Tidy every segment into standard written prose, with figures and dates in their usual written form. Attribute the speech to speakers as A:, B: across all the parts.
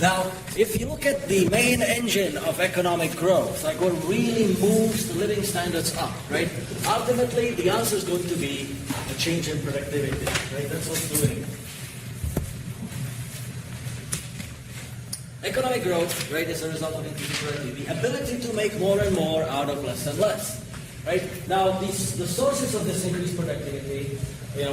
A: Now, if you look at the main engine of economic growth, like what really moves the living standards up, right? Ultimately, the answer is going to be a change in productivity, right? That's what's doing it. Economic growth, right, is a result of increasing productivity, the ability to make more and more out of less and less, right? Now, the sources of this increased productivity,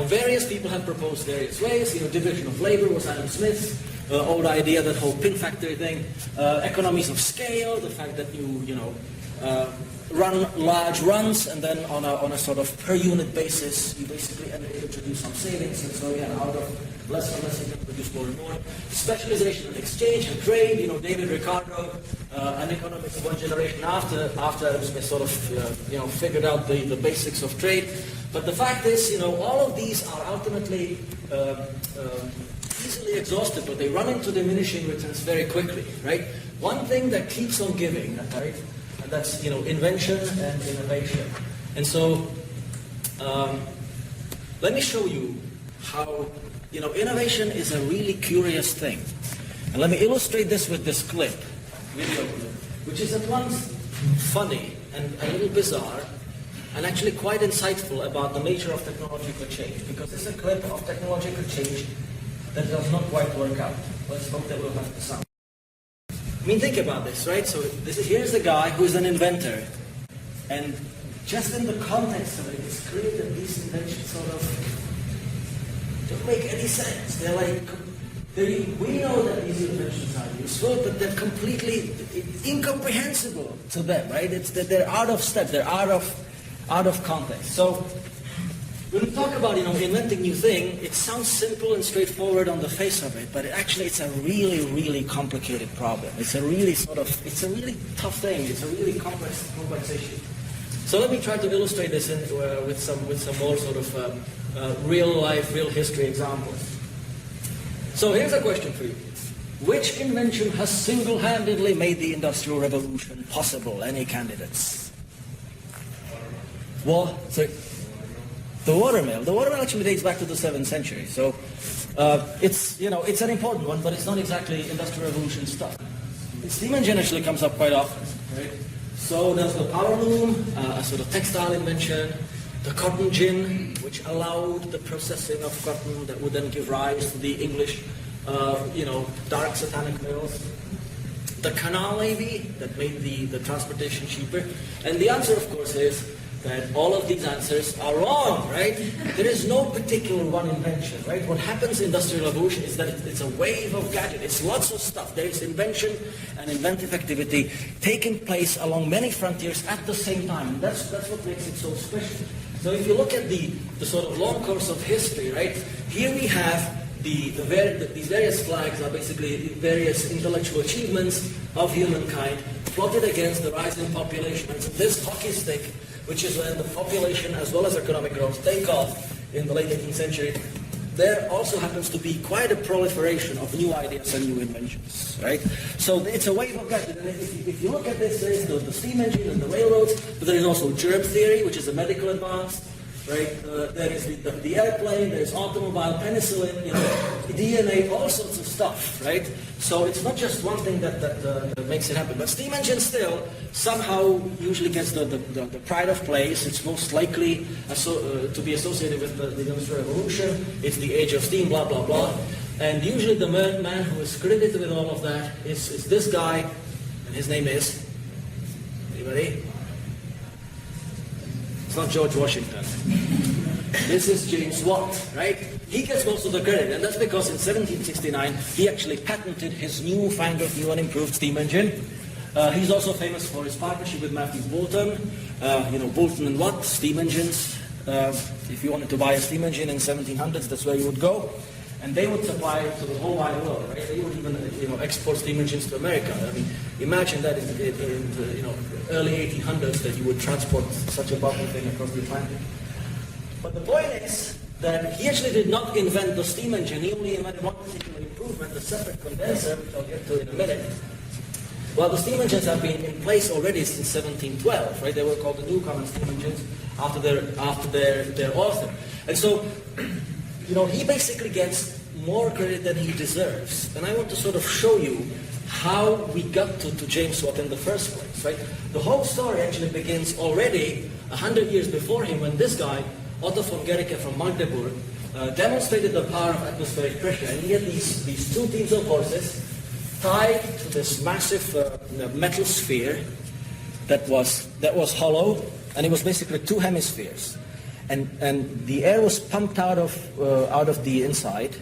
A: various people have proposed various ways. Division of labor was Adam Smith's old idea, that whole pin factory thing, economies of scale, the fact that you run large runs, and then on a sort of per unit basis, you basically introduce some savings, and so out of less and less you can produce more and more. Specialization and exchange and trade, David Ricardo, an economist of one generation after Adam Smith sort of figured out the basics of trade. But the fact is, all of these are ultimately easily exhausted, but they run into diminishing returns very quickly, right? One thing that keeps on giving, right? And that's invention and innovation. And so let me show you how innovation is a really curious thing. And let me illustrate this with this video clip, which is at once funny and a little bizarre, and actually quite insightful about the nature of technological change, because it's a clip of technological change that does not quite work out. Let's hope that we'll have the sound. I mean, think about this, right? So here's a guy who's an inventor, and just in the context of it, it's clear that these inventions sort of don't make any sense. They're like, we know that these inventions are useful, but they're completely incomprehensible to them, right? It's that they're out of step, they're out of context. So when we talk about inventing new thing, it sounds simple and straightforward on the face of it, but actually it's a really, really complicated problem. It's a really tough thing. It's a really complex issue. So let me try to illustrate this with some more sort of real life, real history examples. So here's a question for you. Which invention has single-handedly made the Industrial Revolution possible? Any candidates? The watermill. The watermill actually dates back to the 7th century. So it's an important one, but it's not exactly Industrial Revolution stuff. The steam engine actually comes up quite often, right? So there's the power loom, a sort of textile invention, the cotton gin, which allowed the processing of cotton that would then give rise to the English, dark satanic mills. The canal navy that made the transportation cheaper. And the answer, of course, is that all of these answers are wrong, right? There is no particular one invention, right? What happens in Industrial Revolution is that it's a wave of gadgets. It's lots of stuff. There is invention and inventive activity taking place along many frontiers at the same time. And that's what makes it so special. So if you look at the sort of long course of history, right? Here we have these various flags are basically various intellectual achievements of humankind plotted against the rising population. And so this hockey stick, which is when the population as well as economic growth take off in the late 18th century, there also happens to be quite a proliferation of new ideas and new inventions, right? So it's a wave of gadgets. And if you look at this, there is the steam engine and the railroads, but there is also germ theory, which is a medical advance, right? There is the airplane, there is automobile, penicillin, DNA, all sorts of stuff, right? So it's not just one thing that makes it happen. But steam engine still somehow usually gets the pride of place. It's most likely to be associated with the Industrial Revolution. It's the age of steam, blah, blah, blah. And usually the man who is credited with all of that is this guy, and his name is, anybody? It's not George Washington. This is James Watt, right? He gets most of the credit, and that's because in 1769 he actually patented his newfangled, new and improved steam engine. He's also famous for his partnership with Matthew Boulton. Boulton and Watt, steam engines. If you wanted to buy a steam engine in 1700s, that's where you would go. And they would supply it to the whole wide world, right? They would even, export steam engines to America. I mean, imagine that in the, early 1800s that you would transport such a bulky thing across the Atlantic. But the point is that he actually did not invent the steam engine. He only invented one particular improvement, the separate condenser, which I'll get to in a minute. Well, the steam engines have been in place already since 1712, right? They were called the new common steam engines after their author. And so, he basically gets more credit than he deserves. And I want to sort of show you how we got to James Watt in the first place, right? The whole story actually begins already 100 years before him when this guy, Otto von Guericke from Magdeburg, demonstrated the power of atmospheric pressure. And he had these two teams of horses tied to this massive metal sphere that was hollow, and it was basically two hemispheres. And the air was pumped out of the inside.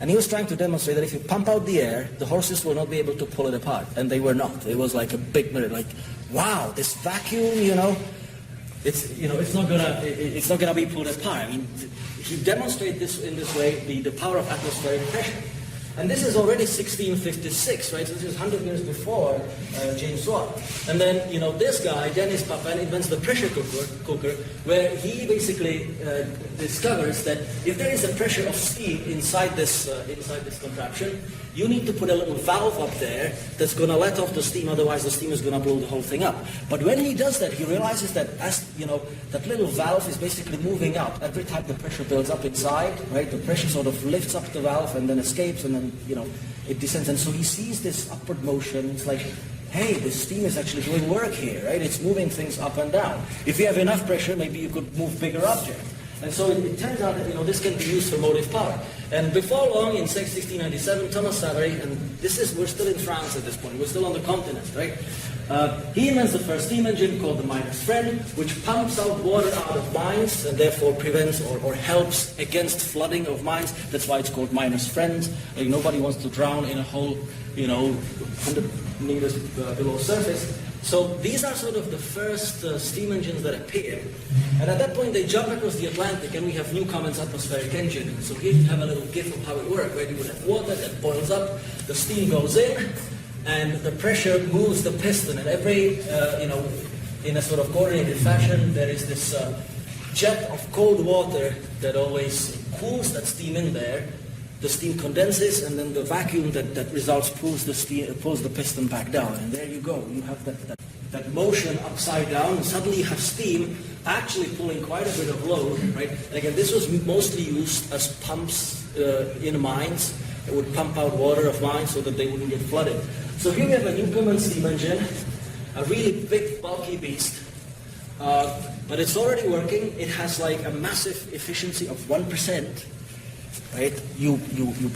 A: And he was trying to demonstrate that if you pump out the air, the horses will not be able to pull it apart. And they were not. It was like a big mirror, like, wow, this vacuum, it's not gonna be pulled apart. I mean, he demonstrated this in this way, the power of atmospheric pressure. And this is already 1656, right? So this is 100 years before James Watt. And then, this guy, Dennis Papin, invents the pressure cooker, where he basically discovers that if there is a pressure of steam inside this contraption, you need to put a little valve up there that's going to let off the steam, otherwise the steam is going to blow the whole thing up. But when he does that, he realizes that that little valve is basically moving up. Every time the pressure builds up inside, right, the pressure sort of lifts up the valve and then escapes, and then, it descends. And so he sees this upward motion. It's like, hey, this steam is actually doing work here, right? It's moving things up and down. If you have enough pressure, maybe you could move bigger objects. And so it turns out that, this can be used for motive power. And before long, in 1697, Thomas Savary, and we're still in France at this point, we're still on the continent, right? He invents the first steam engine called the miner's friend, which pumps out water out of mines and therefore prevents or helps against flooding of mines. That's why it's called miner's friend. Like, nobody wants to drown in a hole, 100 meters below surface. So these are sort of the first steam engines that appear. And at that point, they jump across the Atlantic, and we have Newcomen's atmospheric engine. So here you have a little gif of how it works, right? You would have water that boils up, the steam goes in, and the pressure moves the piston. And every, in a sort of coordinated fashion, there is this jet of cold water that always cools that steam in there. The steam condenses, and then the vacuum that results pulls the piston back down. And there you go. You have that motion upside down, and suddenly you have steam actually pulling quite a bit of load, right? And again, this was mostly used as pumps in mines. It would pump out water of mines so that they wouldn't get flooded. So here we have a Newcomen steam engine, a really big, bulky beast. But it's already working. It has like a massive efficiency of 1%. Right? You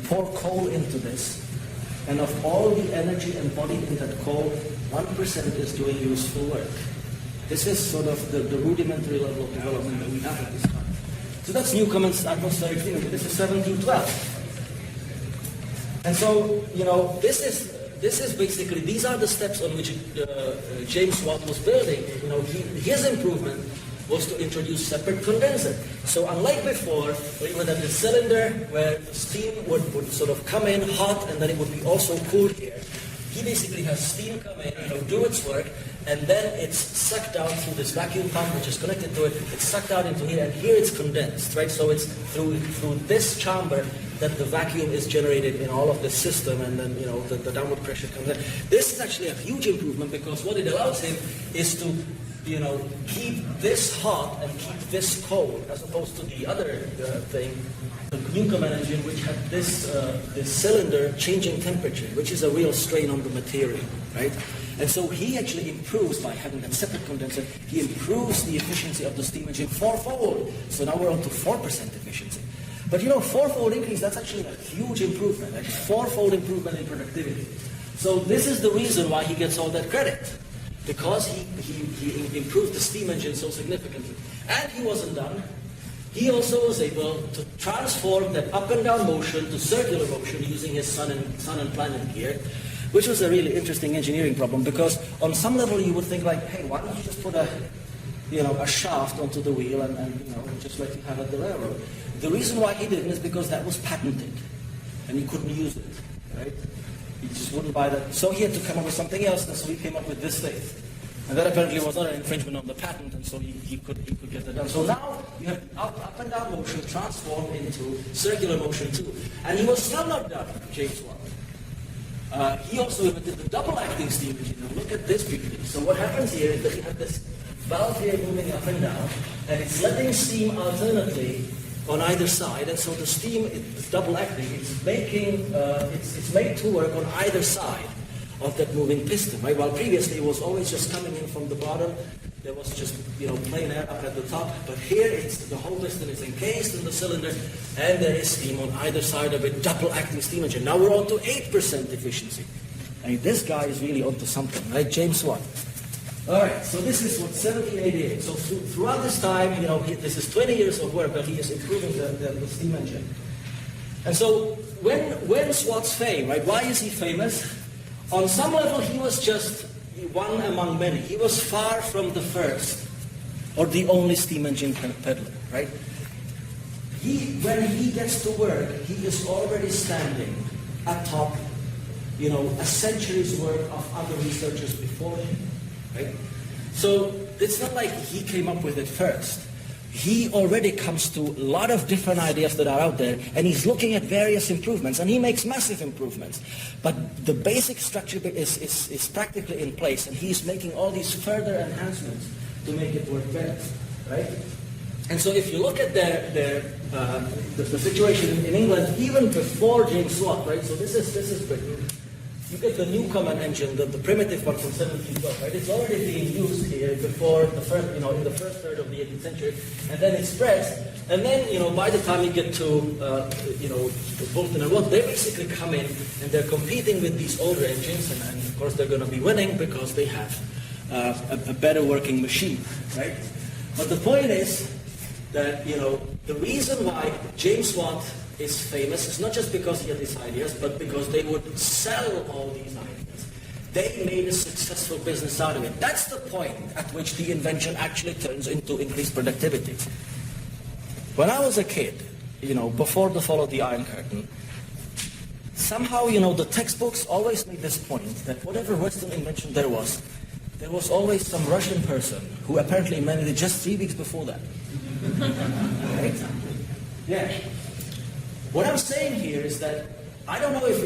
A: pour coal into this, and of all the energy embodied in that coal, 1% is doing useful work. This is sort of the rudimentary level of development that we have at this time. So that's Newcomen's atmospheric steam engine. This is 1712. And so, this is basically, these are the steps on which James Watt was building. His improvement was to introduce separate condenser. So unlike before, where you would have the cylinder where the steam would sort of come in hot and then it would be also cooled here, he basically has steam come in, do its work, and then it's sucked out through this vacuum pump which is connected to it. It's sucked out into here, and here it's condensed, right? So it's through this chamber that the vacuum is generated in all of this system, and then the downward pressure comes in. This is actually a huge improvement, because what it allows him is to keep this hot and keep this cold, as opposed to the other thing, the Newcomen engine, which had this cylinder changing temperature, which is a real strain on the material, right? And so he actually improves, by having that separate condenser, he improves the efficiency of the steam engine fourfold. So now we're on to 4% efficiency. But fourfold increase, that's actually a huge improvement, like fourfold improvement in productivity. So this is the reason why he gets all that credit. Because he improved the steam engine so significantly. And he wasn't done. He also was able to transform that up and down motion to circular motion using his sun and planet gear, which was a really interesting engineering problem, because on some level you would think like, hey, why don't you just put a shaft onto the wheel and just like you have at the railroad. The reason why he didn't is because that was patented and he couldn't use it, right? He just wouldn't buy that. So he had to come up with something else, and so he came up with this thing. And that apparently was not an infringement of the patent, and so he could get that done. So now you have up and down motion transformed into circular motion too. And he was still not done, James Watt. He also invented the double-acting steam engine. Now look at this beauty. So what happens here is that you have this valve here moving up and down, and it's letting steam alternately on either side, and so the steam is double acting. It's making, it's made to work on either side of that moving piston, right? While previously it was always just coming in from the bottom, there was just, plain air up at the top, but here the whole piston is encased in the cylinder, and there is steam on either side of it, double acting steam engine. Now we're on to 8% efficiency. I mean, this guy is really onto something, right? James Watt. All right, so this is what, 1788. So throughout this time, this is 20 years of work, but he is improving the steam engine. And so when's Watt's fame, right? Why is he famous? On some level, he was just one among many. He was far from the first or the only steam engine peddler, right? When he gets to work, he is already standing atop, a century's work of other researchers before him, right? So it's not like he came up with it first. He already comes to a lot of different ideas that are out there, and he's looking at various improvements, and he makes massive improvements. But the basic structure is practically in place, and he's making all these further enhancements to make it work better, right? And so if you look at the situation in England, even before James Watt, right? So this is Britain. You get the Newcomen engine, the primitive one from 1712, right? It's already being used here before the first, in the first third of the 18th century, and then it spreads. And then, by the time you get to, Bolton and Watt, they basically come in and they're competing with these older engines, and of course they're going to be winning because they have a better working machine, right? But the point is that, the reason why James Watt is famous is not just because he had these ideas, but because they would sell all these ideas. They made a successful business out of it. That's the point at which the invention actually turns into increased productivity. When I was a kid, before the fall of the Iron Curtain, somehow, the textbooks always made this point that whatever Western invention there was always some Russian person who apparently invented it just 3 weeks before that. Right? Yeah. What I'm saying here is that I don't know if,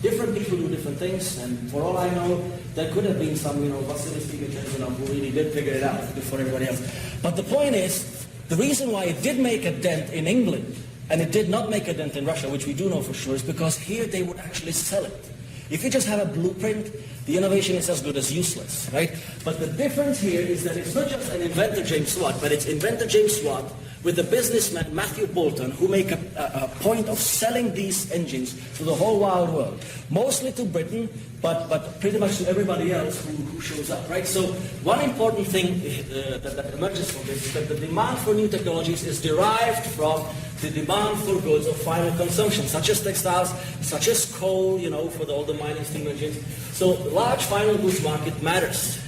A: different people do different things, and for all I know, there could have been some, Vasily Stephenson who really did figure it out before everybody else. But the point is, the reason why it did make a dent in England, and it did not make a dent in Russia, which we do know for sure, is because here they would actually sell it. If you just have a blueprint, the innovation is as good as useless, right? But the difference here is that it's not just an inventor, James Watt, but it's inventor James Watt with the businessman Matthew Boulton, who make a point of selling these engines to the whole wide world, mostly to Britain, but pretty much to everybody else who shows up, right? So one important thing that emerges from this is that the demand for new technologies is derived from the demand for goods of final consumption, such as textiles, such as coal, for all the mining steam engines. So large final goods market matters,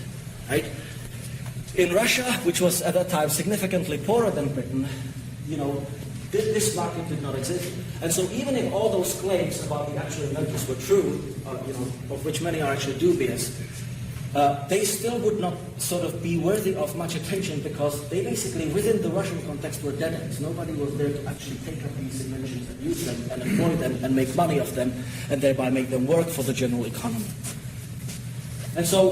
A: right? In Russia, which was at that time significantly poorer than Britain, this market did not exist. And so even if all those claims about the actual inventors were true, of which many are actually dubious, they still would not sort of be worthy of much attention because they basically, within the Russian context, were dead ends. Nobody was there to actually take up these inventions and use them and employ them and make money of them and thereby make them work for the general economy. And so,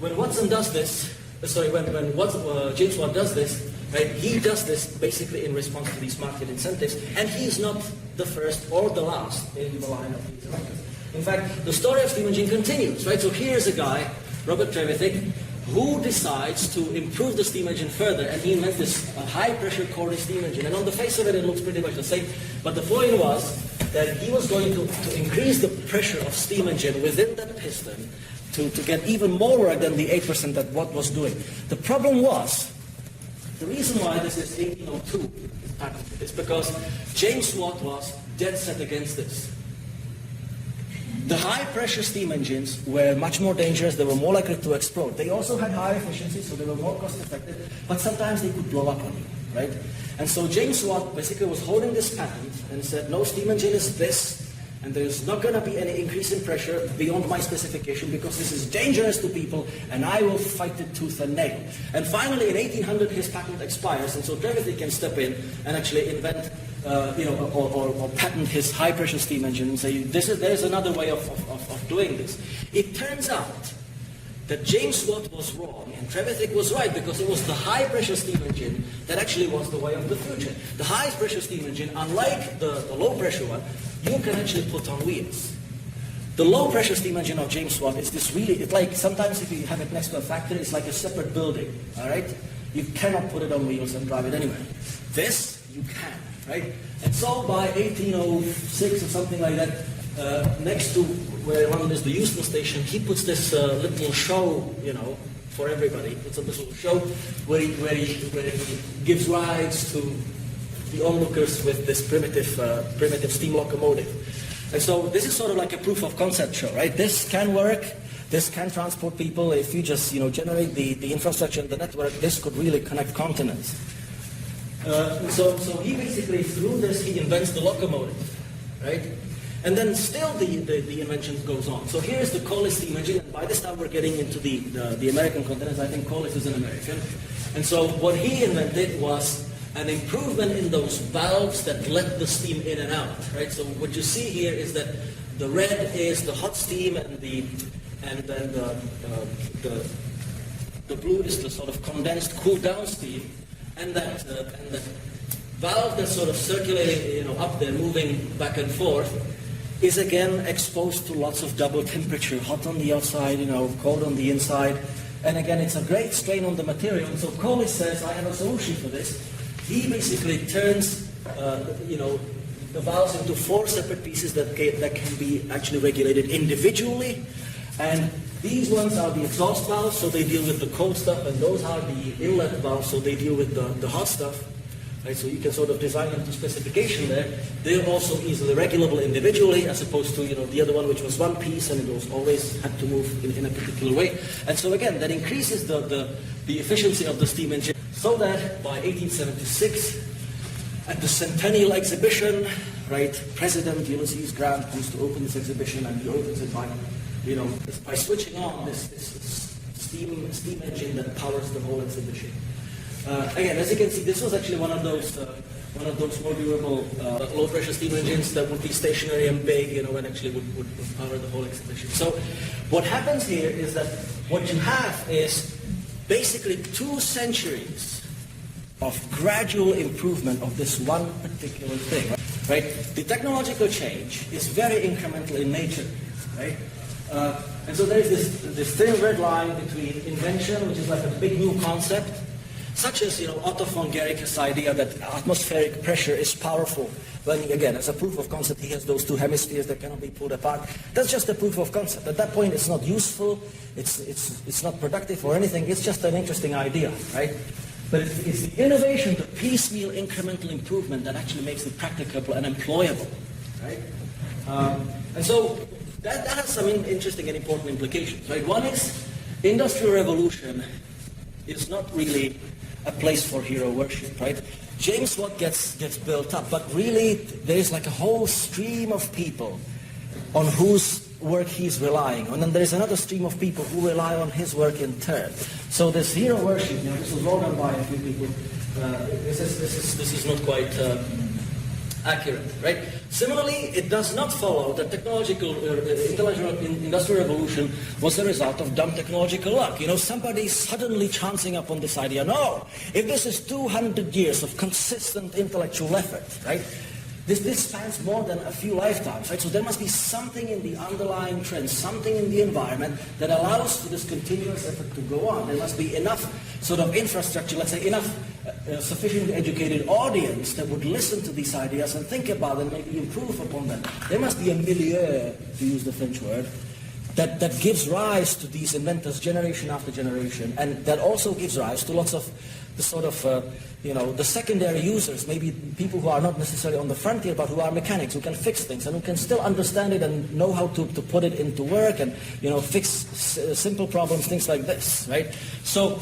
A: when Watson does this, when James Watt does this, right, he does this basically in response to these market incentives, and he's not the first or the last in the line of these inventors. In fact, the story of steam engine continues, right? So here's a guy, Robert Trevithick, who decides to improve the steam engine further, and he invents this high-pressure Corey steam engine. And on the face of it, it looks pretty much the same. But the point was that he was going to increase the pressure of steam engine within that piston to get even more work than the 8% that Watt was doing. The problem was, the reason why this is 1802 is because James Watt was dead set against this. The high-pressure steam engines were much more dangerous. They were more likely to explode. They also had higher efficiency, so they were more cost-effective, but sometimes they could blow up on you, right? And so James Watt basically was holding this patent and said, no, steam engine is this, and there's not going to be any increase in pressure beyond my specification because this is dangerous to people, and I will fight it tooth and nail. And finally, in 1800, his patent expires, and so Trevithick can step in and actually invent or patent his high-pressure steam engine and say, there's another way of doing this. It turns out that James Watt was wrong and Trevithick was right, because it was the high-pressure steam engine that actually was the way of the future. The highest-pressure steam engine, unlike the low-pressure one, you can actually put on wheels. The low-pressure steam engine of James Watt is this really, it's like sometimes if you have it next to a factory, it's like a separate building, all right? You cannot put it on wheels and drive it anywhere. This, you can, right? And so by 1806 or something like that, next to where one is the Euston station, he puts this little show, for everybody. It's a little show where he gives rides to the onlookers with this primitive steam locomotive. And so this is sort of like a proof of concept show, right? This can work. This can transport people. If you just generate the infrastructure and the network, this could really connect continents. So he basically, through this, he invents the locomotive, right? And then still the invention goes on. So here's the Collis steam engine, and by this time we're getting into the American continents. I think Collis is an American. And so what he invented was an improvement in those valves that let the steam in and out, right? So what you see here is that the red is the hot steam, and then the blue is the sort of condensed, cooled down steam, and that valve that's sort of circulating, up there, moving back and forth, is again exposed to lots of double temperature, hot on the outside, cold on the inside, and again it's a great strain on the material. And so Collis says, I have a solution for this. He basically turns, the valves into 4 separate pieces that can be actually regulated individually. And these ones are the exhaust valves, so they deal with the cold stuff, and those are the inlet valves, so they deal with the hot stuff. Right? So you can sort of design them to specification there. They're also easily regulable individually, as opposed to the other one, which was one piece, and it was always had to move in a particular way. And so again, that increases the efficiency of the steam engine, so that by 1876, at the Centennial Exhibition, right, President Ulysses Grant comes to open this exhibition, and he opens it by switching on this steam engine that powers the whole exhibition. Again, as you can see, this was actually one of those more durable low-pressure steam engines that would be stationary and big, and actually would power the whole exhibition. So what happens here is that what you have is basically 2 centuries of gradual improvement of this one particular thing, right? The technological change is very incremental in nature, right? And so there is this thin red line between invention, which is like a big new concept, such as Otto von Guericke's idea that atmospheric pressure is powerful. When again, as a proof of concept, he has those 2 hemispheres that cannot be pulled apart. That's just a proof of concept. At that point, it's not useful, it's not productive or anything. It's just an interesting idea, right? But it's the innovation, the piecemeal incremental improvement that actually makes it practicable and employable, right? And so that has some interesting and important implications, right? One is Industrial Revolution is not really a place for hero worship, right? James Watt gets built up, but really there's like a whole stream of people on whose work he's relying on, and there's another stream of people who rely on his work in turn. So this hero worship, this was wrote down by a few people. This is not quite accurate, right? Similarly, it does not follow that industrial revolution was the result of dumb technological luck. Somebody suddenly chancing up on this idea. No, if this is 200 years of consistent intellectual effort, right? This spans more than a few lifetimes, right? So there must be something in the underlying trend, something in the environment that allows for this continuous effort to go on. There must be enough sort of infrastructure, let's say enough sufficiently educated audience that would listen to these ideas and think about them, maybe improve upon them. There must be a milieu, to use the French word, that gives rise to these inventors generation after generation, and that also gives rise to lots of the sort of, the secondary users, maybe people who are not necessarily on the frontier, but who are mechanics, who can fix things, and who can still understand it and know how to put it into work and, fix simple problems, things like this, right? So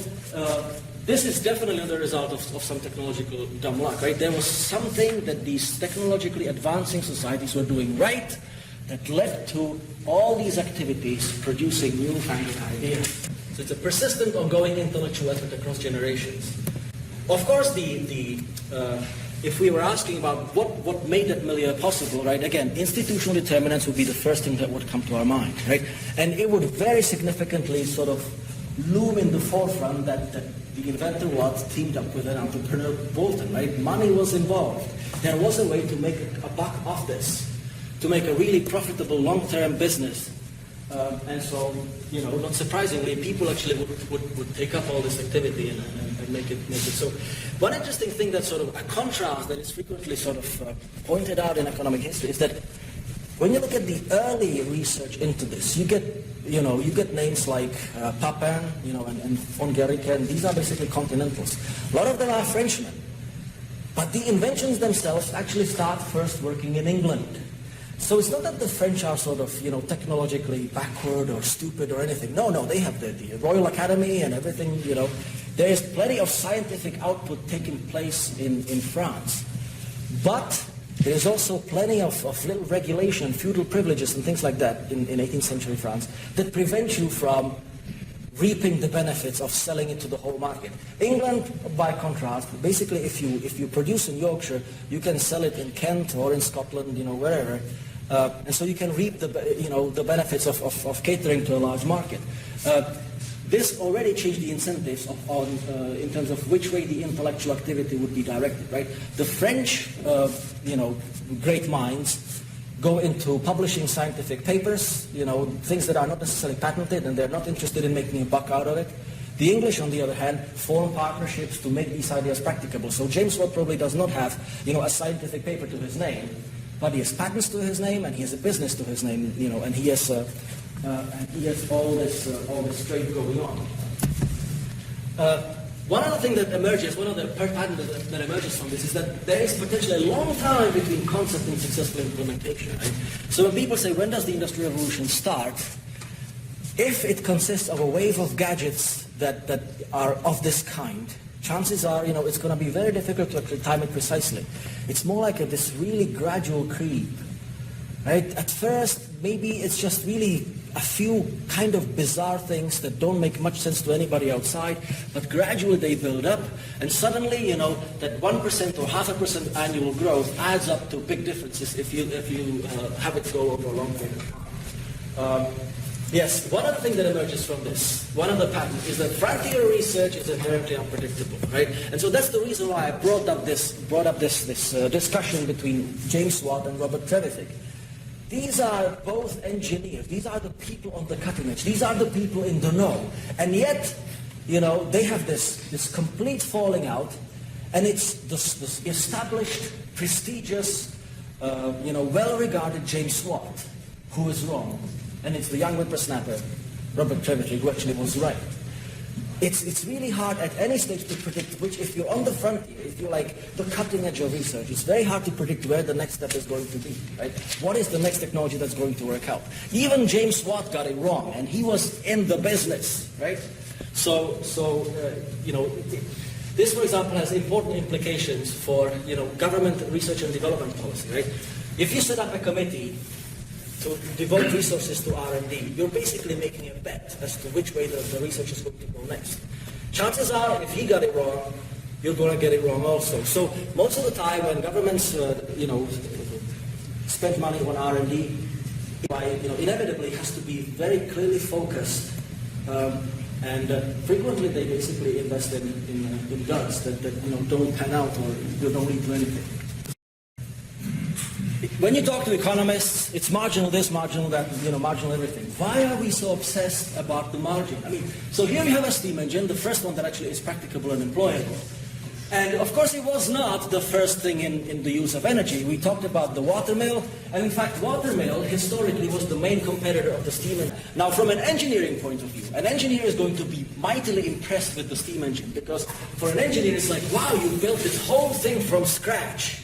A: this is definitely the result of some technological dumb luck, right? There was something that these technologically advancing societies were doing right that led to all these activities producing new fangled ideas. So it's a persistent, ongoing intellectual effort across generations. Of course, the if we were asking about what made that milieu possible, right, again, institutional determinants would be the first thing that would come to our mind, right? And it would very significantly sort of loom in the forefront that the inventor Watts teamed up with an entrepreneur, Bolton, right? Money was involved. There was a way to make a buck off this, to make a really profitable long-term business. And so, not surprisingly, people actually would take up all this activity and make it so. One interesting thing that's sort of a contrast that is frequently sort of pointed out in economic history is that when you look at the early research into this, you get names like Papin, and von Guericke, and these are basically continentals. A lot of them are Frenchmen. But the inventions themselves actually start first working in England. So it's not that the French are sort of, technologically backward or stupid or anything. No, they have the Royal Academy and everything, There is plenty of scientific output taking place in France. But there is also plenty of little regulation, feudal privileges and things like that in 18th century France that prevent you from reaping the benefits of selling it to the whole market. England, by contrast, basically if you produce in Yorkshire, you can sell it in Kent or in Scotland, wherever. And so you can reap the benefits of catering to a large market. This already changed the incentives in terms of which way the intellectual activity would be directed, right? The French, great minds go into publishing scientific papers, things that are not necessarily patented, and they're not interested in making a buck out of it. The English, on the other hand, form partnerships to make these ideas practicable. So James Watt probably does not have, a scientific paper to his name, but he has patents to his name, and he has a business to his name, and he has all this trade going on. One other thing that emerges, one of the pattern that emerges from this is that there is potentially a long time between concept and successful implementation. Right? So when people say, when does the Industrial Revolution start? If it consists of a wave of gadgets that are of this kind, chances are, it's going to be very difficult to actually time it precisely. It's more like this really gradual creep. Right? At first, maybe it's just really a few kind of bizarre things that don't make much sense to anybody outside, but gradually they build up, and suddenly, that 1% or 0.5% annual growth adds up to big differences if you have it go over a long period of time. Yes, one other thing that emerges from this, one other pattern, is that frontier research is inherently unpredictable, right? And so that's the reason why I brought up this discussion between James Watt and Robert Trevithick. These are both engineers. These are the people on the cutting edge. These are the people in the know. And yet, they have this complete falling out, and it's this established, prestigious, well-regarded James Watt who is wrong. And it's the young whippersnapper, Robert Trevithick, who actually was right. It's really hard at any stage to predict which, if you're on the frontier, if you're like the cutting edge of research, it's very hard to predict where the next step is going to be, right? What is the next technology that's going to work out? Even James Watt got it wrong, and he was in the business, right? So this, for example, has important implications for, government research and development policy, right? If you set up a committee to devote resources to R&D, you're basically making a bet as to which way the research is going to go next. Chances are, if he got it wrong, you're going to get it wrong also. So most of the time when governments, spend money on R&D, inevitably has to be very clearly focused, and frequently they basically invest in guns that don't pan out or don't lead to anything. When you talk to economists, it's marginal this, marginal that, marginal everything. Why are we so obsessed about the margin? So here we have a steam engine, the first one that actually is practicable and employable. And of course it was not the first thing in the use of energy. We talked about the watermill, and in fact watermill historically was the main competitor of the steam engine. Now from an engineering point of view, an engineer is going to be mightily impressed with the steam engine, because for an engineer it's like, wow, you built this whole thing from scratch,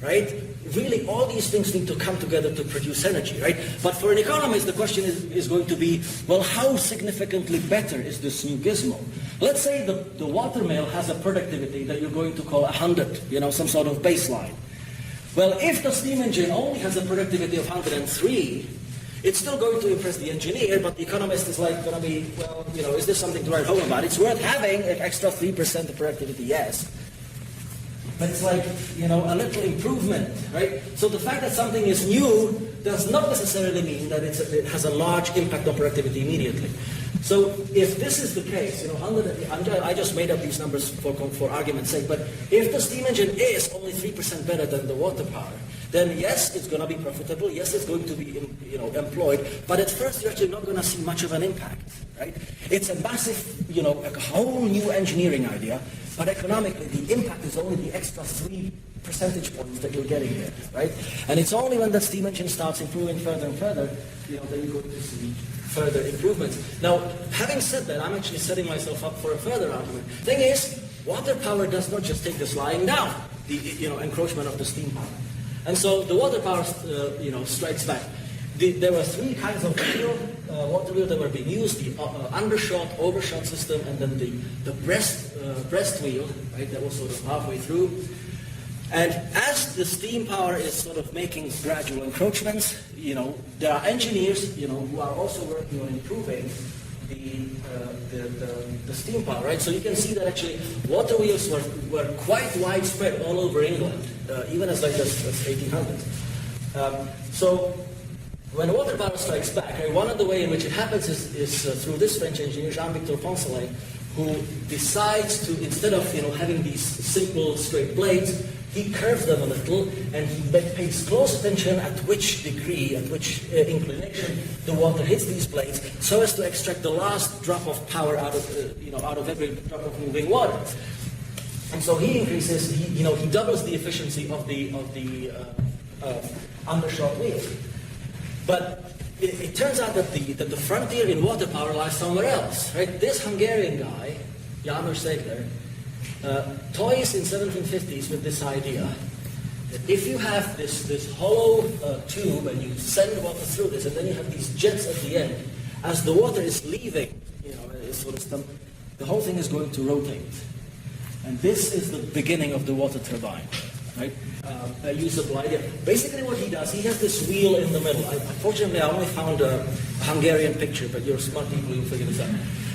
A: right? Really, all these things need to come together to produce energy, right? But for an economist, the question is going to be, well, how significantly better is this new gizmo? Let's say the watermill has a productivity that you're going to call 100, some sort of baseline. Well, if the steam engine only has a productivity of 103, it's still going to impress the engineer, but the economist is like going to be, well, is this something to write home about? It's worth having an extra 3% of productivity, yes. but it's like, you know, a little improvement, right? So the fact that something is new does not necessarily mean that it has a large impact on productivity immediately. So if this is the case, you know, I just made up these numbers for argument's sake, but if the steam engine is only 3% better than the water power, then yes, it's going to be profitable, yes, it's going to be, you know, employed, but at first you're actually not going to see much of an impact, right? It's a massive, you know, a whole new engineering idea, but economically the impact is only the extra 3 percentage points that you're getting there, right? And it's only when the steam engine starts improving further and further, you know, that you're going to see further improvements. Now, having said that, I'm actually setting myself up for a further argument. Thing is, water power does not just take this lying down, the, you know, encroachment of the steam power. And so the water power, you know, strikes back. There were 3 kinds of wheel, water wheel that were being used: the undershot, overshot system, and then the breast wheel, right? That was sort of halfway through. And as the steam power is sort of making gradual encroachments, you know, there are engineers, you know, who are also working on improving the steam power, right? So you can see that actually water wheels were quite widespread all over England, even as late as 1800s. So when water power strikes back, right, one of the ways in which it happens is through this French engineer, Jean-Victor Poncelet, who decides to, instead of, you know, having these simple straight blades, he curves them a little, and he pays close attention at which degree, at which inclination the water hits these blades, so as to extract the last drop of power out of, you know, out of every drop of moving water. And so he increases, he doubles the efficiency of the undershot wheel. But it turns out that the frontier in water power lies somewhere else, right? This Hungarian guy, János Segler, toys in 1750s with this idea that if you have this hollow tube and you send water through this, and then you have these jets at the end, as the water is leaving, you know, it's sort of the whole thing is going to rotate. And this is the beginning of the water turbine, right? A usable idea. Basically what he does, he has this wheel in the middle. Unfortunately, I only found a Hungarian picture, but you're smart people, you'll figure this out.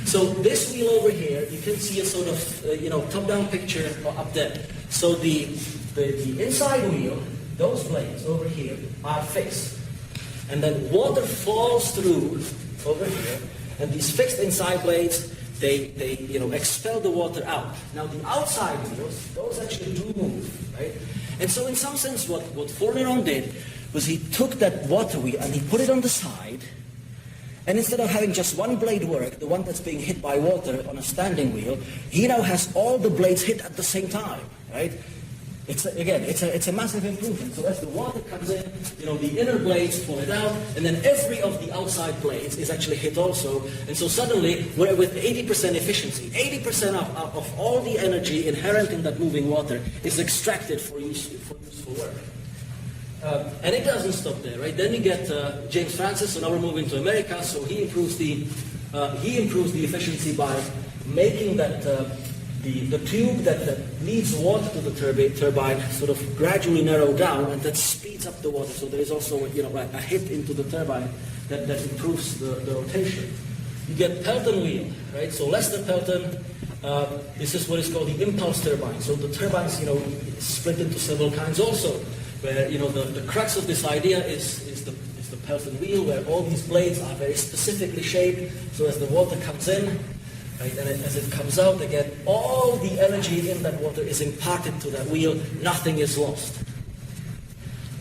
A: So this wheel over here, you can see a sort of, you know, top-down picture up there. So the inside wheel, those blades over here are fixed. And then water falls through over here, and these fixed inside blades, they you know, expel the water out. Now the outside wheels, those actually do move, right? And so in some sense what Forneron did was he took that water wheel and he put it on the side, and instead of having just one blade work, the one that's being hit by water on a standing wheel, he now has all the blades hit at the same time, right? It's a massive improvement. So as the water comes in, you know, the inner blades pull it out, and then every of the outside blades is actually hit also. And so suddenly, we're with 80% efficiency, 80% of all the energy inherent in that moving water is extracted for useful work. And it doesn't stop there, right? Then you get James Francis, so now we're moving to America. So he improves the efficiency by making that the tube that leads water to the turbine sort of gradually narrow down, and that speeds up the water. So there is also, you know, a hit into the turbine that improves the rotation. You get Pelton wheel, right? So Lester Pelton, this is what is called the impulse turbine. So the turbines, you know, split into several kinds also, where, you know, the crux of this idea is the Pelton wheel, where all these blades are very specifically shaped, so as the water comes in, right, and as it comes out again, all the energy in that water is imparted to that wheel, nothing is lost.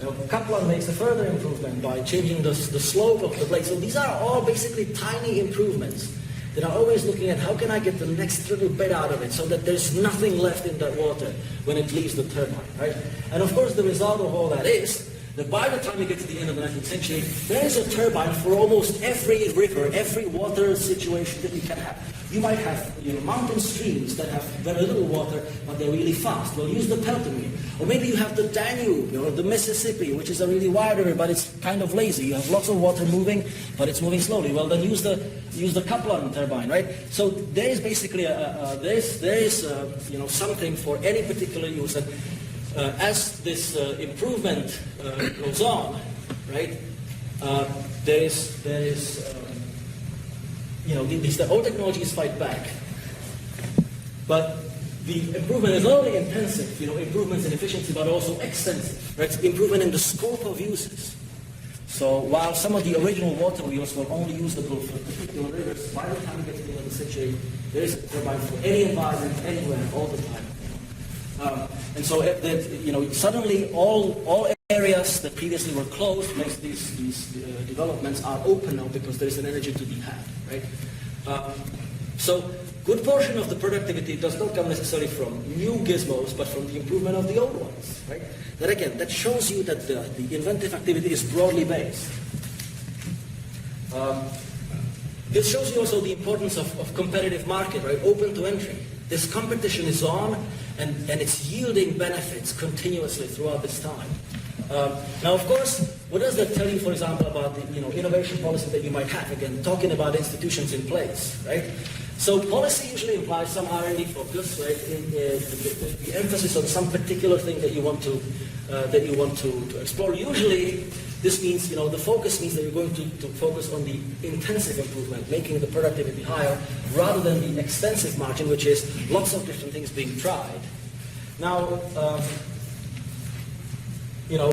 A: Now, Kaplan makes a further improvement by changing the slope of the blade. So these are all basically tiny improvements that are always looking at how can I get the next little bit out of it so that there's nothing left in that water when it leaves the turbine, right? And of course the result of all that is that by the time you get to the end of the 19th century, there is a turbine for almost every river, every water situation that you can have. You might have, you know, mountain streams that have very little water, but they're really fast. Well, use the Pelton wheel. Or maybe you have the Danube, or the Mississippi, which is a really wide river, but it's kind of lazy. You have lots of water moving, but it's moving slowly. Well, then use the Kaplan turbine, right? So there is basically you know, something for any particular use. And as this improvement goes on, right? There is you know, the old technologies fight back, but the improvement is not only intensive, improvements in efficiency, but also extensive, right? Improvement in the scope of uses. So while some of the original water wheels were only usable for particular rivers, by the time we get to the end of the century, there is a turbine for any environment, anywhere, all the time. And so, suddenly all areas that previously were closed, makes these developments are open now because there is an energy to be had, right? So, good portion of the productivity does not come necessarily from new gizmos, but from the improvement of the old ones, right? That again, that shows you that the inventive activity is broadly based. This shows you also the importance of competitive market, right? Open to entry. This competition is on, and it's yielding benefits continuously throughout this time. Now, of course, what does that tell you, for example, about the innovation policy that you might have? Again, talking about institutions in place, right? So policy usually implies some R&D focus, right? The emphasis on some particular thing that you want to explore. Usually, this means the focus means that you're going to focus on the intensive improvement, making the productivity higher, rather than the extensive margin, which is lots of different things being tried. Now,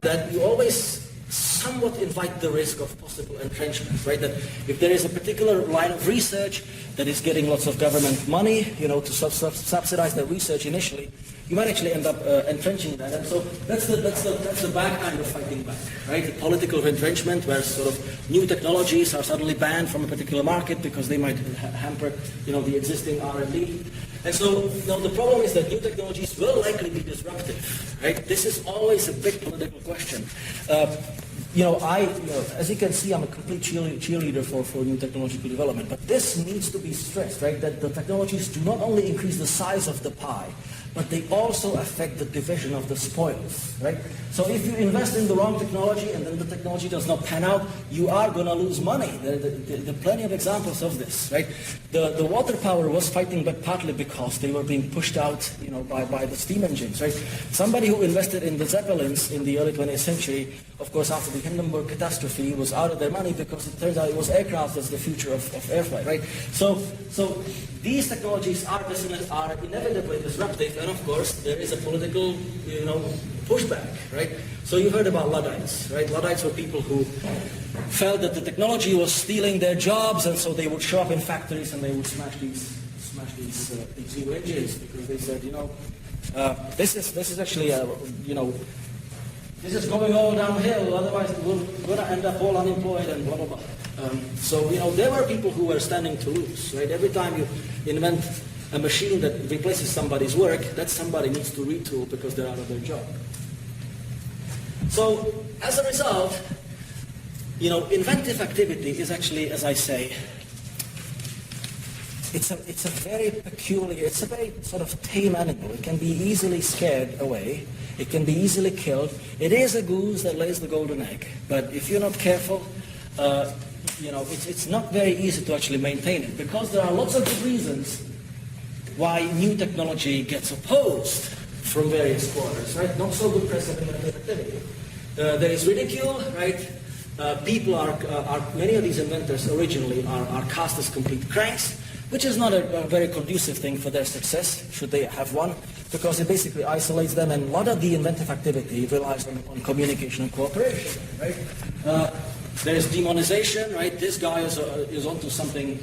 A: that you always somewhat invite the risk of possible entrenchment, right? That if there is a particular line of research that is getting lots of government money, to subsidize that research initially, you might actually end up entrenching that. And so that's the bad kind of fighting back, right? The political entrenchment, where sort of new technologies are suddenly banned from a particular market because they might hamper, the existing R&D. And so the problem is that new technologies will likely be disruptive, right? This is always a big political question. As you can see, I'm a complete cheerleader for new technological development, but this needs to be stressed, right? That the technologies do not only increase the size of the pie, but they also affect the division of the spoils, right? So if you invest in the wrong technology and then the technology does not pan out, you are going to lose money. There are plenty of examples of this, right? The water power was fighting back partly because they were being pushed out, by the steam engines, right? Somebody who invested in the Zeppelins in the early 20th century, of course, after the Hindenburg catastrophe, was out of their money because it turns out it was aircraft as the future of airflight, right? So these technologies are inevitably disruptive, and of course there is a political, pushback, right? So you heard about Luddites, right? Luddites were people who felt that the technology was stealing their jobs, and so they would show up in factories and they would smash these new engines because they said, this is actually this is going all downhill. Otherwise, we're going to end up all unemployed and blah blah blah. So there were people who were standing to lose, right? Every time you invent a machine that replaces somebody's work, that somebody needs to retool because they're out of their job. So as a result, inventive activity is actually, as I say, it's a very peculiar, it's a very sort of tame animal. It can be easily scared away. It can be easily killed. It is a goose that lays the golden egg. But if you're not careful, it's not very easy to actually maintain it, because there are lots of good reasons why new technology gets opposed from various quarters, right? Not so good press of inventive activity. There is ridicule, right? People many of these inventors originally are cast as complete cranks, which is not a very conducive thing for their success, should they have one, because it basically isolates them, and a lot of the inventive activity relies on communication and cooperation, right? There is demonization, right? This guy is onto something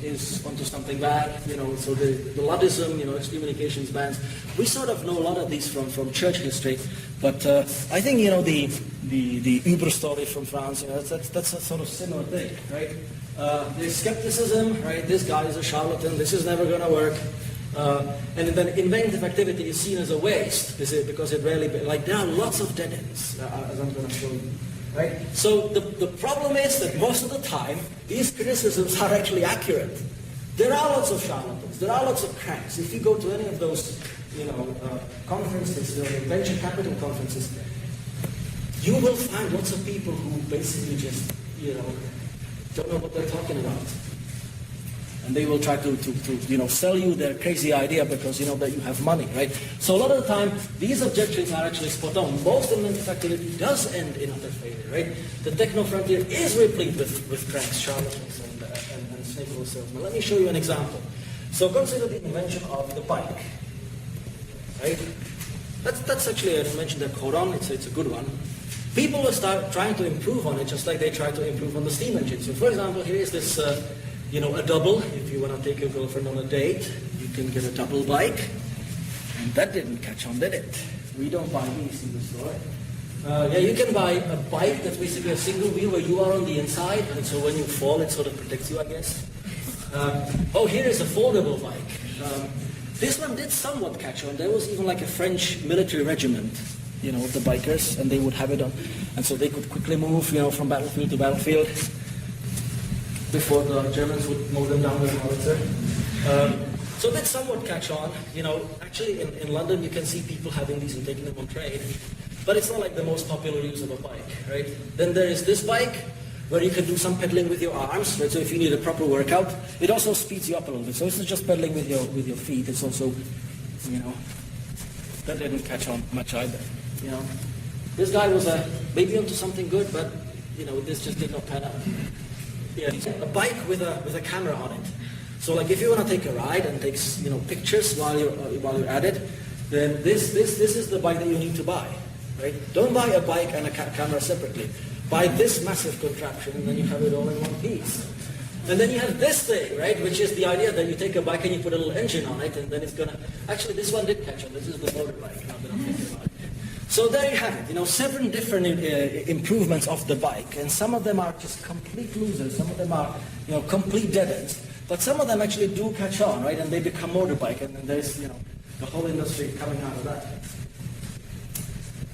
A: bad, so the Luddism, excommunications, bans. We sort of know a lot of these from church history, but I think, the Uber story from France, that's a sort of similar thing, right? There's skepticism, right? This guy is a charlatan, this is never going to work. And then inventive activity is seen as a waste, because it rarely, there are lots of dead ends, as I'm going to show you. Right? So the problem is that most of the time, these criticisms are actually accurate. There are lots of charlatans, there are lots of cranks. If you go to any of those, conferences, venture capital conferences, you will find lots of people who basically just, don't know what they're talking about. And they will try to sell you their crazy idea because that you have money, right? So a lot of the time, these objections are actually spot on. Most inventive activity does end in utter failure, right? The techno frontier is replete with cranks, charlatans, and snake oil salesmen. Let me show you an example. So consider the invention of the bike. right? That's actually an invention that caught on. It's a good one. People will start trying to improve on it, just like they try to improve on the steam engine. So, for example, here is this, a double. If you want to take your girlfriend on a date, you can get a double bike. And that didn't catch on, did it? We don't buy these in the store. You can buy a bike that's basically a single wheel where you are on the inside, and so when you fall, it sort of protects you, I guess. Here is a foldable bike. This one did somewhat catch on. There was even like a French military regiment, of the bikers, and they would have it on, and so they could quickly move, from battlefield to battlefield before the Germans would mow them down with a howitzer. So that somewhat catch on. Actually in London you can see people having these and taking them on trade, but it's not like the most popular use of a bike, right? Then there is this bike where you can do some pedaling with your arms, right? So if you need a proper workout, it also speeds you up a little bit. So it's not just pedaling with your feet, it's also, that didn't catch on much either. This guy was maybe onto something good, but this just did not pan out. A bike with a camera on it. So like if you want to take a ride and take pictures while you're at it, then this is the bike that you need to buy, right? Don't buy a bike and a camera separately. Buy this massive contraption, and then you have it all in one piece. And then you have this thing, right, which is the idea that you take a bike and you put a little engine on it, and then it's gonna. Actually, this one did catch on. This is the motorbike. Now that I'm thinking about it. So there you have it. 7 different improvements of the bike, and some of them are just complete losers. Some of them are, complete dead ends. But some of them actually do catch on, right, and they become motorbike, and then there's, the whole industry coming out of that.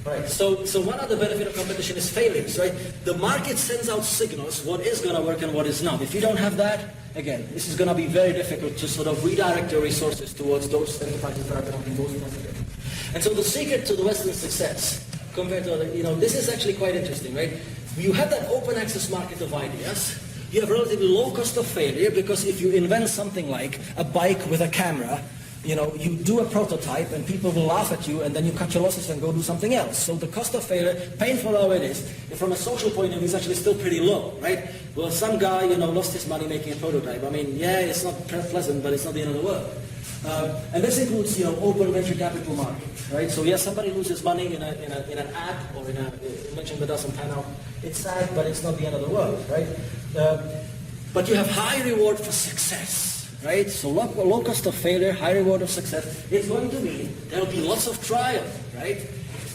A: Right. So one other benefit of competition is failures, right? The market sends out signals what is going to work and what is not. If you don't have that, again, this is going to be very difficult to sort of redirect your resources towards those enterprises that are going to be most positive. And so the secret to the Western success compared to other, this is actually quite interesting, right? You have that open access market of ideas. You have relatively low cost of failure because if you invent something like a bike with a camera, you do a prototype and people will laugh at you and then you cut your losses and go do something else. So the cost of failure, painful though it is, from a social point of view, is actually still pretty low, right? Well, some guy, lost his money making a prototype. I mean, yeah, it's not pleasant, but it's not the end of the world. And this includes, open venture capital market, right? So yes, somebody loses money in an app or in an invention that doesn't pan out. It's sad, but it's not the end of the world, right? But you have high reward for success. Right? So low cost of failure, high reward of success. It's going to mean there will be lots of trial, right?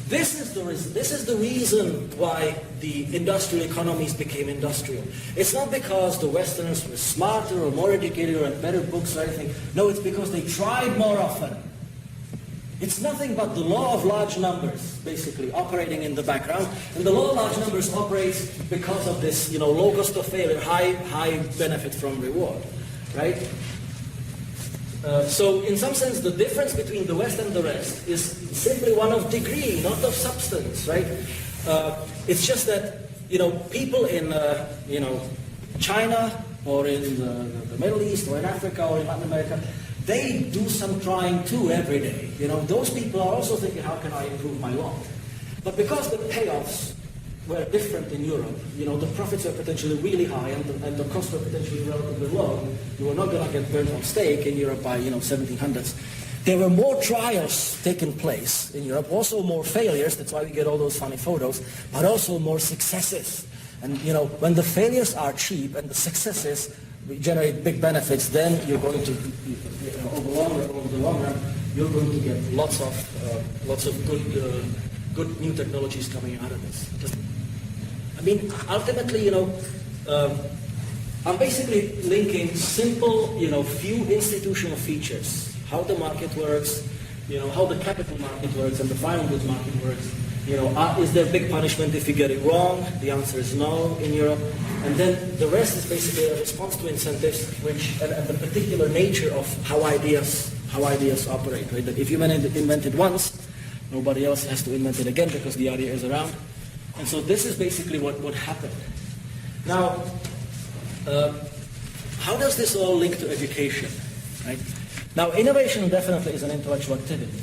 A: This is the reason why the industrial economies became industrial. It's not because the Westerners were smarter or more educated or had better books or anything. No, it's because they tried more often. It's nothing but the law of large numbers, basically, operating in the background. And the law of large numbers operates because of this, low cost of failure, high benefit from reward, right? So in some sense, the difference between the West and the rest is simply one of degree, not of substance, right? It's just that, people in, China or in the Middle East or in Africa or in Latin America, they do some trying too every day. Those people are also thinking, how can I improve my lot? But because the payoffs were different in Europe, the profits were potentially really high and the costs were potentially relatively low. You were not going to get burnt on stake in Europe by, 1700s. There were more trials taking place in Europe, also more failures, that's why we get all those funny photos, but also more successes. And, when the failures are cheap and the successes generate big benefits, then you're going to, over the long run, you're going to get lots of good new technologies coming out of this. Ultimately, I'm basically linking simple, few institutional features, how the market works, how the capital market works and the final goods market works. Is there big punishment if you get it wrong? The answer is no in Europe. And then the rest is basically a response to incentives, and the particular nature of how ideas operate. Right? That if you invent it once, nobody else has to invent it again because the idea is around. And so this is basically what happened. Now, how does this all link to education? Right? Now, innovation definitely is an intellectual activity.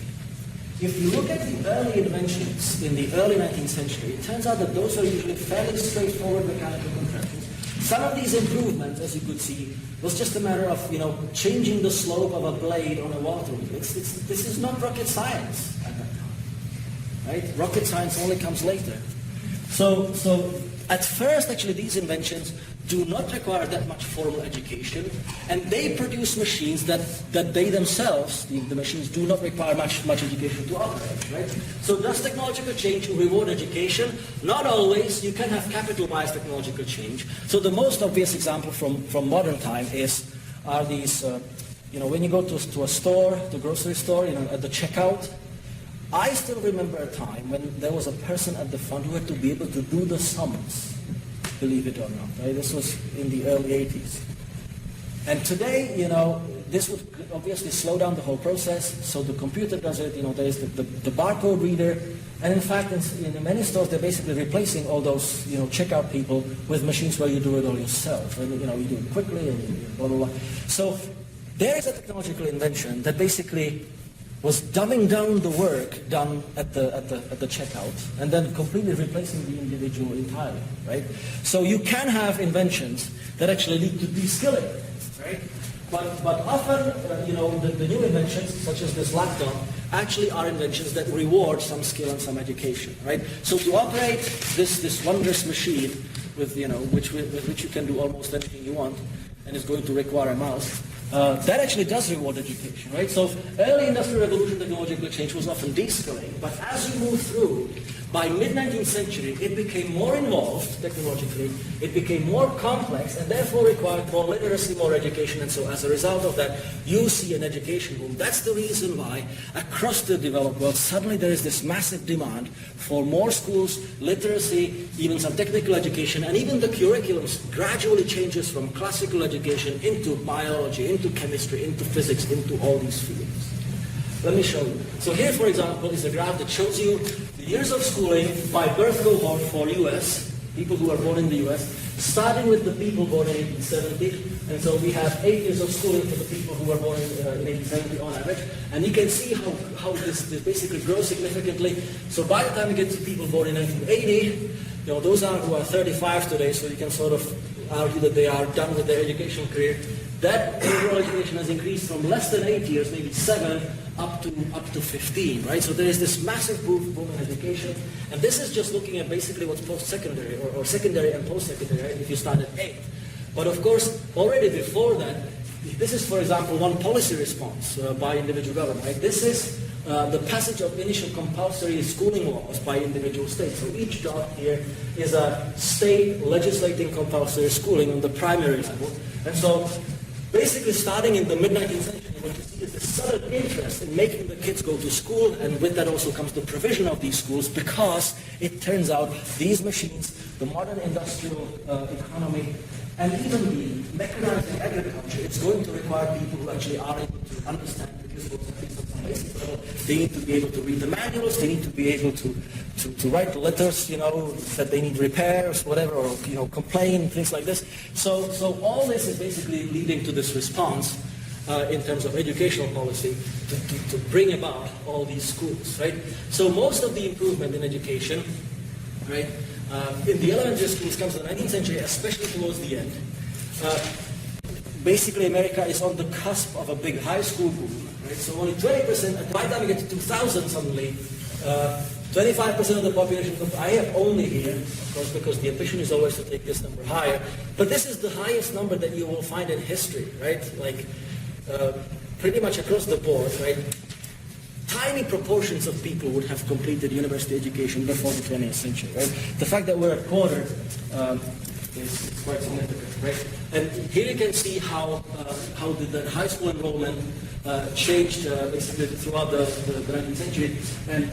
A: If you look at the early inventions in the early 19th century, it turns out that those are usually fairly straightforward mechanical contraptions. some of these improvements, as you could see, was just a matter of, changing the slope of a blade on a water wheel. This is not rocket science at that time, right? Rocket science only comes later. So at first, actually, these inventions do not require that much formal education, and they produce machines that they themselves, the machines, do not require much education to operate, right? So does technological change reward education? Not always. You can have capital-wise technological change. So the most obvious example from modern time are these, when you go to a store, to a grocery store, at the checkout, I still remember a time when there was a person at the front who had to be able to do the sums, believe it or not. Right? This was in the early 80s. And today, this would obviously slow down the whole process, so the computer does it, there is the barcode reader, and in fact, in many stores, they're basically replacing all those, checkout people with machines where you do it all yourself, and, you do it quickly, and blah, blah, blah. So there is a technological invention that basically was dumbing down the work done at the checkout and then completely replacing the individual entirely, right? So you can have inventions that actually lead to de-skilling, right? But often, the new inventions, such as this laptop, actually are inventions that reward some skill and some education, right? So to operate this wondrous machine with which you can do almost anything you want, and it's going to require a mouse, that actually does reward education, right? So early industrial revolution technological change was often de-skilling, but as you move through, by mid-19th century, it became more involved technologically, it became more complex, and therefore required more literacy, more education, and so as a result of that, you see an education boom. That's the reason why across the developed world, suddenly there is this massive demand for more schools, literacy, even some technical education, and even the curriculums gradually changes from classical education into biology, into chemistry, into physics, into all these fields. Let me show you. So here, for example, is a graph that shows you the years of schooling by birth cohort for US, people who are born in the US, starting with the people born in 1870. And so we have 8 years of schooling for the people who were born in 1870 on average. And you can see how this basically grows significantly. So by the time you get to people born in 1980, those who are 35 today, so you can sort of argue that they are done with their educational career. That overall education has increased from less than 8 years, maybe 7, up to 15, right? So there is this massive boom in education, and this is just looking at basically what's post-secondary or secondary and post-secondary, right? If you start at 8. But of course, already before that, this is, for example, one policy response by individual government, right? This is the passage of initial compulsory schooling laws by individual states. So each dot here is a state legislating compulsory schooling on the primary level, and so basically starting in the mid-19th century, what you see is this sudden interest in making the kids go to school, and with that also comes the provision of these schools, because it turns out these machines, the modern industrial economy, and even the mechanizing agriculture, it's going to require people who actually are able to understand the physical basic level. They need to be able to read the manuals, they need to be able to write letters, that they need repairs, whatever, or, complain, things like this. So all this is basically leading to this response in terms of educational policy to bring about all these schools, right? So most of the improvement in education, right, in the elementary schools comes in the 19th century, especially towards the end. Basically, America is on the cusp of a big high school boom, right? So only 20%, by the time we get to 2000 suddenly, 25% of the population, I have only here, of course, because the ambition is always to take this number higher, but this is the highest number that you will find in history, right? Like, pretty much across the board, right? Tiny proportions of people would have completed university education before the 20th century, right? The fact that we're a quarter is quite significant, right? And here you can see how the high school enrollment changed basically throughout the 19th century, and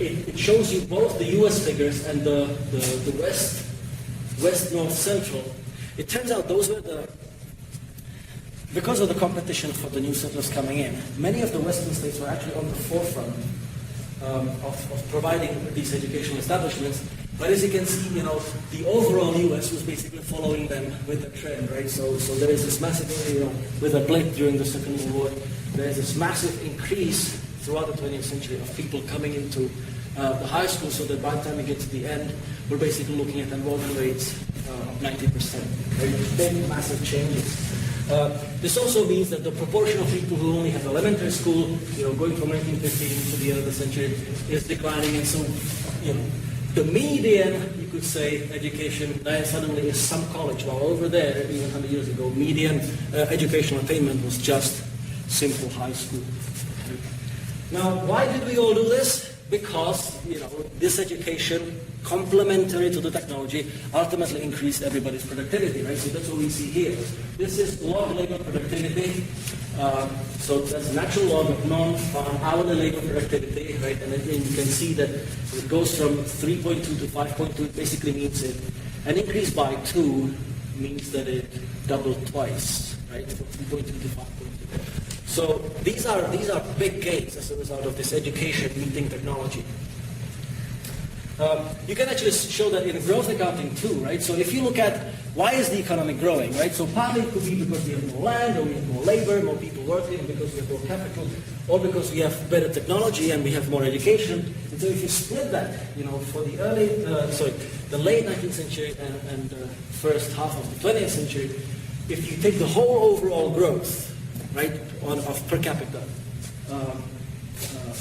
A: it shows you both the U.S. figures and the West, North, Central. It turns out those were because of the competition for the new settlers coming in, many of the Western states were actually on the forefront of providing these educational establishments. But as you can see, the overall U.S. was basically following them with the trend, right? So there is this massive, with a blip during the Second World War, there is this massive increase throughout the 20th century of people coming into the high school, so that by the time we get to the end, we're basically looking at enrollment rates of 90%. Big, massive changes. This also means that the proportion of people who only have elementary school, going from 1915 to the end of the century, is declining, and so, the median, you could say, education suddenly is some college, while over there, even 100 years ago, median educational attainment was just simple high school. Now, why did we all do this? Because, this education, complementary to the technology, ultimately increased everybody's productivity, right? So that's what we see here. This is log labor productivity. So that's natural log of non-farm hourly labor productivity, right? And then you can see that it goes from 3.2 to 5.2. It basically means an increase by 2 means that it doubled twice, right? From 3.2 to 5.2. So these are big gains as a result of this education meeting technology. You can actually show that in growth accounting too, right? So if you look at why is the economy growing, right? So partly it could be because we have more land, or we have more labor, more people working, or because we have more capital, or because we have better technology and we have more education. And so if you split that, for the late 19th century and the first half of the 20th century, if you take the whole overall growth, right, of per capita.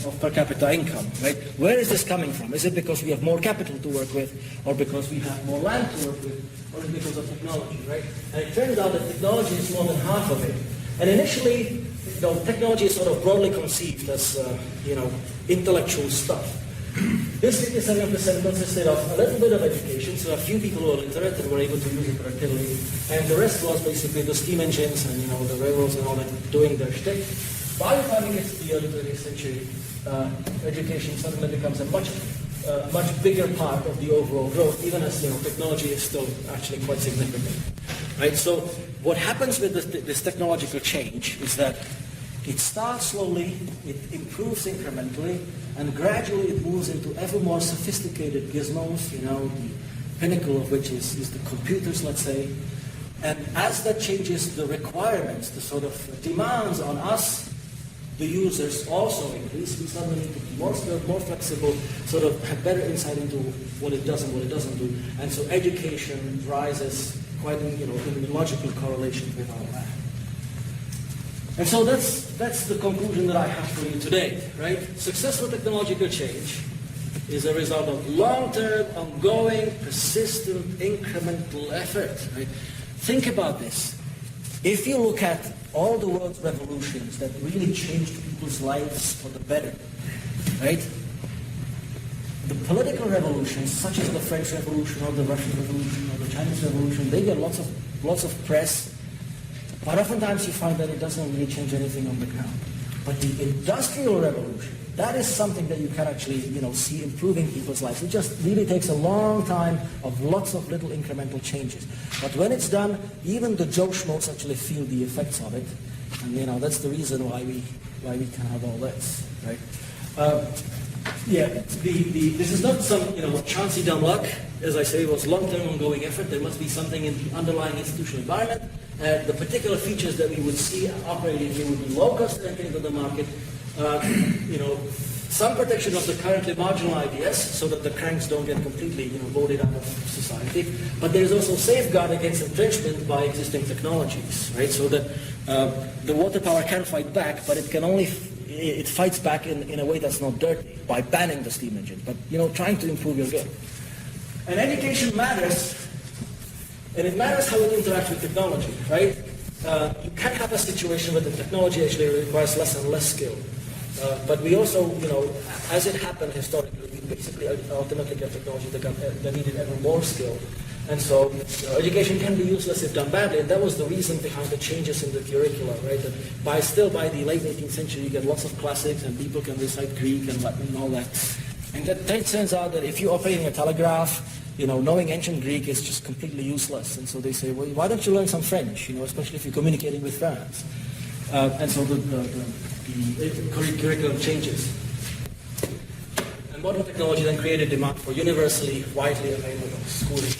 A: Of per capita income, right? Where is this coming from? Is it because we have more capital to work with, or because we have more land to work with, or is it because of technology, right? And it turns out that technology is more than half of it. And initially, technology is sort of broadly conceived as, intellectual stuff. This 57% consisted of a little bit of education, so a few people who were literate and were able to use it productively, and the rest was basically the steam engines and, the railroads and all that doing their shtick. By the time we get to the early 20th century, education suddenly becomes a much bigger part of the overall growth, even as technology is still actually quite significant, right? So what happens with this technological change is that it starts slowly, it improves incrementally, and gradually it moves into ever more sophisticated gizmos, the pinnacle of which is the computers, let's say. And as that changes, the requirements, the sort of demands on us, the users, also increase. We suddenly need to be more skilled, more flexible, sort of have better insight into what it does and what it doesn't do. And so education rises quite in logical correlation with our land. And so that's the conclusion that I have for you today, right? Successful technological change is a result of long-term, ongoing, persistent, incremental effort, right? Think about this. If you look at all the world's revolutions that really changed people's lives for the better, right? The political revolutions, such as the French Revolution or the Russian Revolution or the Chinese Revolution, they get lots of press, but oftentimes you find that it doesn't really change anything on the ground. But the Industrial Revolution, that is something that you can actually, see improving people's lives. It just really takes a long time of lots of little incremental changes. But when it's done, even the Joe Schmoes actually feel the effects of it. And, that's the reason why we can have all this, right? This is not some, chancy dumb luck. As I say, it was long-term ongoing effort. There must be something in the underlying institutional environment. The particular features that we would see operating here would be low-cost entry into the market, some protection of the currently marginal ideas so that the cranks don't get completely voted out of society. But there is also safeguard against entrenchment by existing technologies, right? So that the water power can fight back, but it fights back in a way that's not dirty by banning the steam engine, but trying to improve your game. And education matters, and it matters how it interacts with technology, right? You can have a situation where the technology actually requires less and less skill. But we also, as it happened historically, we basically ultimately get technology that needed ever more skill. And so education can be useless if done badly, and that was the reason behind the changes in the curricula, right? That by the late 18th century, you get lots of classics, and people can recite Greek and Latin and all that. And that turns out that if you're operating a telegraph, knowing ancient Greek is just completely useless. And so they say, well, why don't you learn some French, especially if you're communicating with France. And so the curriculum changes. And modern technology then created demand for universally, widely available schooling.